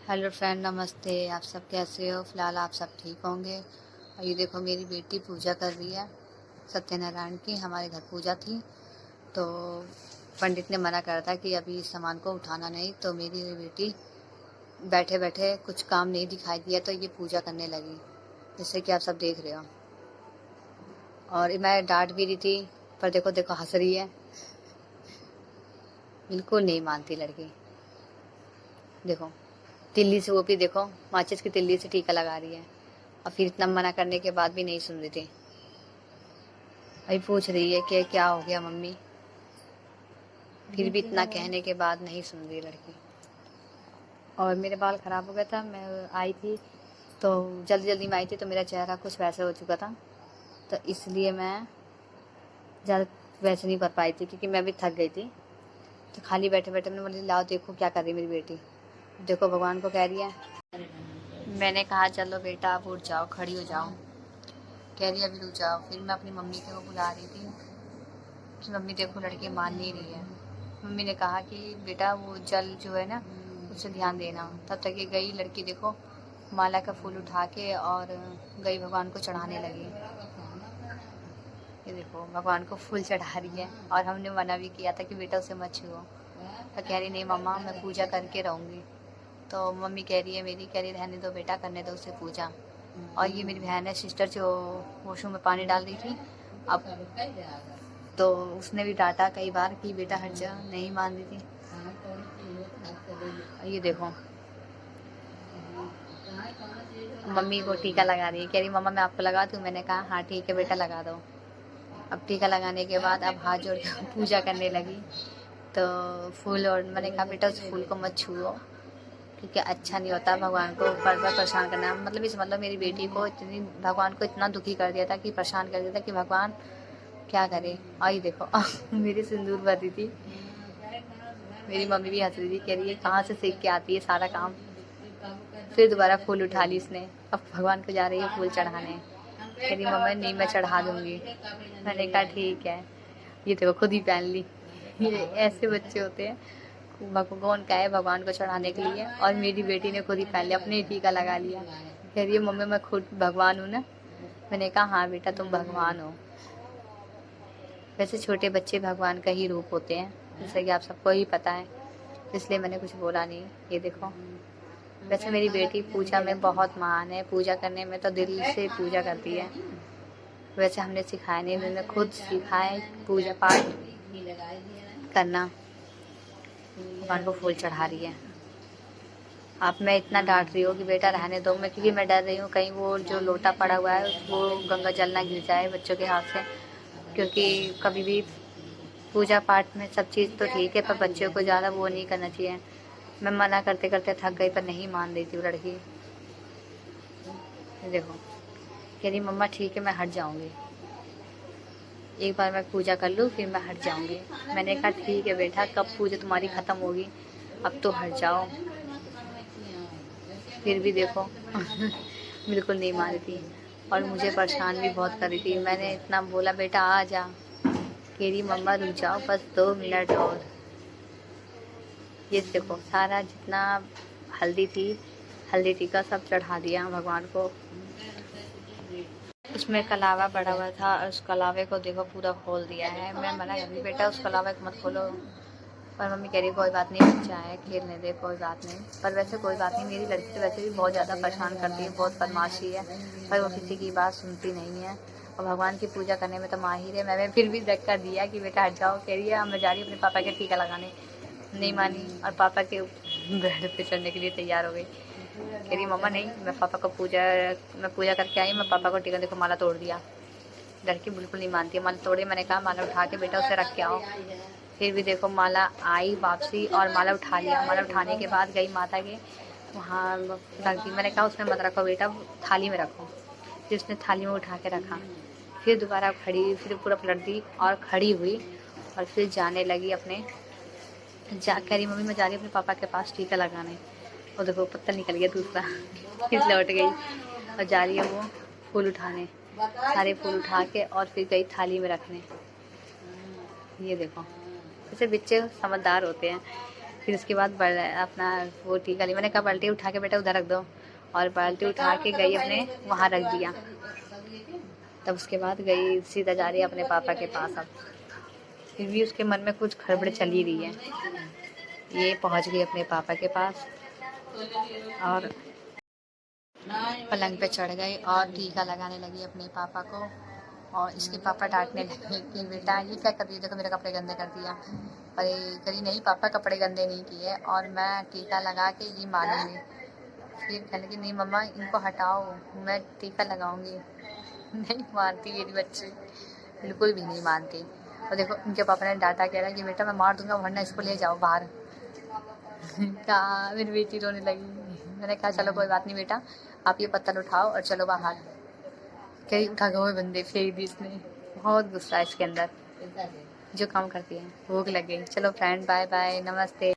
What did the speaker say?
Hello friend, नमस्ते। आप सब कैसे हो? फ़िलहाल आप सब ठीक होंगे। और ये देखो, मेरी बेटी पूजा कर रही है सत्यनारायण की। हमारे घर पूजा थी तो पंडित ने मना करा था कि अभी इस सामान को उठाना नहीं, तो मेरी बेटी बैठे बैठे कुछ काम नहीं दिखाई दिया तो ये पूजा करने लगी, जैसे कि आप सब देख रहे हो। और मैं डांट भी रही थी, पर देखो देखो हंस रही है। बिल्कुल नहीं मानती लड़की। देखो, तिल्ली से वो भी देखो, माचिस की तिल्ली से टीका लगा रही है। और फिर इतना मना करने के बाद भी नहीं सुन रही थी। अभी पूछ रही है कि क्या हो गया मम्मी, फिर भी इतना कहने के बाद नहीं सुन रही लड़की। और मेरे बाल ख़राब हो गया था, मैं आई थी तो जल्दी जल्दी में आई थी, तो मेरा चेहरा कुछ वैसा हो चुका था, तो इसलिए मैं ज़्यादा वैसे नहीं कर पाई थी, क्योंकि मैं भी थक गई थी। तो खाली बैठे बैठे मैंने बोली लाओ देखो क्या कर रही मेरी बेटी। देखो भगवान को कह रही है। मैंने कहा चलो बेटा आप उठ जाओ, खड़ी हो जाओ। कह रही अभी रुक जाओ। फिर मैं अपनी मम्मी को बुला रही थी कि मम्मी देखो लड़की मान नहीं रही है। मम्मी ने कहा कि बेटा वो जल जो है ना उससे ध्यान देना। तब तक ये गई लड़की, देखो माला का फूल उठा के और गई भगवान को चढ़ाने लगी। ये देखो भगवान को फूल चढ़ा रही है, और हमने मना भी किया था कि बेटा उसे मत छुओ। तो कह रही नहीं मम्मा मैं पूजा करके रहूँगी। तो मम्मी कह रही है मेरी, कह रही रहने दो बेटा, करने दो उसे पूजा। और ये मेरी बहन है, सिस्टर, जो वॉशरूम में पानी डाल रही थी। अब तो उसने भी डांटा कई बार कि बेटा हट जा, नहीं मान रही थी। ये देखो मम्मी को टीका लगा रही है, कह रही मम्मा मैं आपको लगा दूँ। मैंने कहा हाँ ठीक है बेटा लगा दो। अब टीका लगाने के बाद अब हाथ जोड़ के पूजा करने लगी। तो फूल, और मैंने कहा बेटा उस फूल को मत छुओ, क्योंकि अच्छा नहीं होता भगवान को बार बार परेशान करना। मतलब इस मतलब मेरी बेटी को इतनी, भगवान को इतना दुखी कर दिया था कि परेशान कर दिया था कि भगवान क्या करे। और ये देखो मेरी सिंदूर भर रही थी। मेरी मम्मी भी हंस रही थी, कह रही है कहाँ से सीख के आती है सारा काम। फिर दोबारा फूल उठा ली इसने, अब भगवान को जा रही है फूल चढ़ाने। कह रही मम्मा नहीं मैं चढ़ा दूंगी। मैंने कहा ठीक है। ये देखो खुद ही पहन ली। ये ऐसे बच्चे होते हैं। भगवान का है भगवान को चढ़ाने के लिए, और मेरी बेटी ने खुद ही पहन लिया, अपने ही टीका लगा लिया। कह रही है मम्मी मैं खुद भगवान हूँ ना। मैंने कहा हाँ बेटा तुम भगवान हो। वैसे छोटे बच्चे भगवान का ही रूप होते हैं, जैसे कि आप सबको ही पता है, इसलिए मैंने कुछ बोला नहीं। ये देखो, वैसे मेरी बेटी पूजा में बहुत महान है, पूजा करने में तो दिल से पूजा करती है। वैसे हमने सिखाया नहीं, मैंने खुद सीखा है पूजा पाठ करना। भगवान को फूल चढ़ा रही है। अब मैं इतना डांट रही हूँ कि बेटा रहने दो, मैं क्योंकि मैं डर रही हूँ कहीं वो जो लोटा पड़ा हुआ है वो गंगा जल ना गिर जाए बच्चों के हाथ से। क्योंकि कभी भी पूजा पाठ में सब चीज़ तो ठीक है, पर बच्चों को ज़्यादा वो नहीं करना चाहिए। मैं मना करते करते थक गई, पर नहीं मान रही थी वो लड़की। देखो कह रही मम्मा ठीक है मैं हट जाऊँगी, एक बार मैं पूजा कर लूँ फिर मैं हट जाऊँगी। मैंने कहा ठीक है बेटा, कब पूजा तुम्हारी ख़त्म होगी, अब तो हट जाओ। फिर भी देखो बिल्कुल नहीं मान रही थी, और मुझे परेशान भी बहुत कर रही थी। मैंने इतना बोला बेटा आ जा, कह रही मम्मा रुक जाओ बस 2 मिनट और। ये देखो सारा जितना हल्दी थी, हल्दी टीका सब चढ़ा दिया भगवान को। उसमें कलावा पड़ा हुआ था, और उस कलावे को देखो पूरा खोल दिया है। मैं मना कर रही बेटा उस कलावे को मत खोलो, पर मम्मी कह रही कोई बात नहीं बच्चा है खेलने दे, कोई बात नहीं। पर वैसे कोई बात नहीं, मेरी लड़की तो वैसे भी बहुत ज़्यादा परेशान करती है, बहुत बदमाशी है, पर वो किसी की बात सुनती नहीं है। और भगवान की पूजा करने में तो माहिर है। मैंने फिर भी धक्का दिया कि बेटा हट जाओ। कह रही है मैं जा रही हूँ अपने पापा के टीका लगाने। नहीं मानी, और पापा के बेड पे चढ़ने के लिए तैयार हो गई। कह रही मम्मा नहीं, मैं पापा को मैं पूजा करके आई, मैं पापा को टीका, देखो माला तोड़ दिया। लड़की बिल्कुल नहीं मानती है, माला तोड़े। मैंने कहा माला उठा के बेटा उसे रख के आओ। फिर भी देखो माला आई वापसी, और माला उठा लिया। माला उठाने के बाद गई माता के वहाँ रख दी। मैंने कहा उसमें मत रखो बेटा, थाली में रखो। फिर उसने थाली में उठा के रखा। फिर दोबारा खड़ी, फिर पूरा पलट दी और खड़ी हुई, और फिर जाने लगी अपने कह रही मम्मी मैं जा रही हूँ अपने पापा के पास टीका लगाने। और देखो पत्ता निकल गया दूसरा फिर लौट गई, और जा रही है वो फूल उठाने। सारे फूल उठा के और फिर गई थाली में रखने। ये देखो ऐसे बच्चे समझदार होते हैं। फिर उसके बाद अपना वो टीका ली। मैंने कहा बाल्टी उठा के बेटा उधर रख दो, और बाल्टी उठा के गई अपने वहाँ रख दिया। तब उसके बाद गई सीधा जा रही है अपने पापा के पास। अब फिर भी उसके मन में कुछ खड़बड़ चल ही रही है। ये पहुँच गई अपने पापा के पास और पलंग पे चढ़ गई और टीका लगाने लगी अपने पापा को। और इसके पापा डांटने लगे कि बेटा ये क्या कर रही है, देखो मेरे कपड़े गंदे कर दिया। पर ये करी नहीं, पापा कपड़े गंदे नहीं किए और मैं टीका लगा के ये मानूंगी। फिर कहने लगी नहीं मम्मा इनको हटाओ, मैं टीका लगाऊंगी। नहीं मानती मेरी बच्ची, बिल्कुल भी नहीं मानती। और देखो उनके पापा ने डांटा, कह रहा कि बेटा मैं मार दूंगा वरना इसको ले जाओ बाहर। कहा मेरी बेटी रोने लगी। मैंने कहा चलो कोई बात नहीं बेटा, आप ये पत्थर उठाओ और चलो बाहर। कहीं उठा के वो बंदे फेंक दी इसने। बहुत गुस्सा है इसके अंदर, जो काम करती है। भूख लग गई। चलो फ्रेंड बाय बाय, नमस्ते।